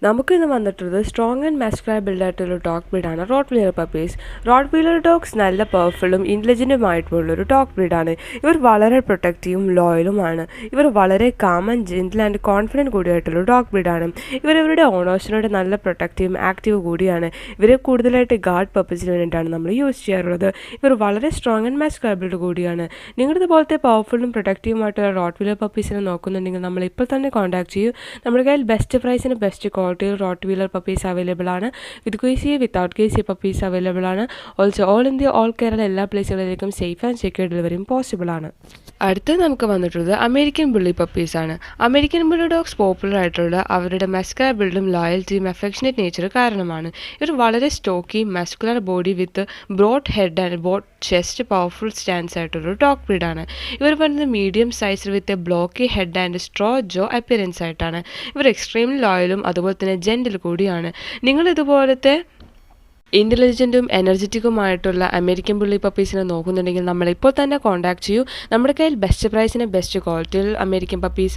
നമുക്കിന്ന് വന്നിട്ടുള്ളത് strong and muscular ബിൽഡായിട്ടുള്ള ഡോഗ് ബ്രീഡാണ് Rottweiler puppies. Rottweiler dogs നല്ല പവർഫുള്ളും ഇൻ്റലിജൻറ്റുമായിട്ടുള്ളൊരു ഡോഗ് ബ്രീഡാണ്. ഇവർ വളരെ പ്രൊട്ടക്റ്റീവും ലോയലുമാണ്. ഇവർ വളരെ calm and gentle and confident കൂടിയായിട്ടുള്ള ഡോഗ് ബ്രീഡാണ്. ഇവരുടെ ഓണേഴ്സിനോട് നല്ല പ്രൊട്ടക്റ്റീവും ആക്റ്റീവ് കൂടിയാണ്. ഇവരെ കൂടുതലായിട്ട് ഗാർഡ് പർപ്പസിന് വേണ്ടിയിട്ടാണ് നമ്മൾ യൂസ് ചെയ്യാറുള്ളത്. ഇവർ വളരെ സ്ട്രോങ് ആൻഡ് മസ്കുലർ ബിൽഡ് കൂടിയാണ്. നിങ്ങളിതുപോലത്തെ പവർഫുള്ളും പ്രൊട്ടക്റ്റീവുമായിട്ടുള്ള റോട്ട് വീലർ പപ്പീസിനെ നോക്കുന്നുണ്ടെങ്കിൽ നമ്മൾ ഇപ്പോൾ തന്നെ കോൺടാക്ട് ചെയ്യൂ. നമ്മുടെ കയ്യിൽ ബെസ്റ്റ് പ്രൈസിന് ബെസ്റ്റ് ക്വാളിറ്റിയിൽ റോട്ട് വീലർ പപ്പീസ് അവൈലബിൾ ആണ്. With KCA without KCA puppies available ആണ്. Also all India all Kerala എല്ലാ പ്ലേസുകളിലേക്കും സേഫ് ആൻഡ് സെക്യൂർ ഡെലിവറിയും പോസിബിൾ ആണ്. അടുത്ത് നമുക്ക് വന്നിട്ടുള്ളത് അമേരിക്കൻ ബുള്ളി പപ്പീസ് ആണ്. അമേരിക്കൻ ബുള്ളി ഡോഗ്സ് പോപ്പുലർ ആയിട്ടുള്ള അവരുടെ മസ്കുലർ ബിൽഡും ലോയൽറ്റിയും അഫെക്ഷനേറ്റ് നേച്ചർ കാരണമാണ്. ഇവർ വളരെ stocky muscular body with broad head and broad chest powerful stance ആയിട്ടുള്ള ഡോഗ് ബ്രീഡാണ്. ഇവർ പറയുന്നത് മീഡിയം സൈസിൽ with blocky head and strong jaw appearance ആയിട്ടാണ്. ഇവർ എക്സ്ട്രീംലി ലോയലും അതുപോലെ തന്നെ ജെന്റിൽ കൂടിയാണ്. നിങ്ങൾ ഇതുപോലത്തെ ഇൻ്റലിജൻറ്റും എനർജറ്റിക്കുമായിട്ടുള്ള അമേരിക്കൻ ബുള്ളി പപ്പീസിനെ നോക്കുന്നുണ്ടെങ്കിൽ നമ്മളിപ്പോൾ തന്നെ കോൺടാക്ട് ചെയ്യൂ. നമ്മുടെ കയ്യിൽ ബെസ്റ്റ് പ്രൈസിന് ബെസ്റ്റ് ക്വാളിറ്റിയിൽ അമേരിക്കൻ പപ്പീസ്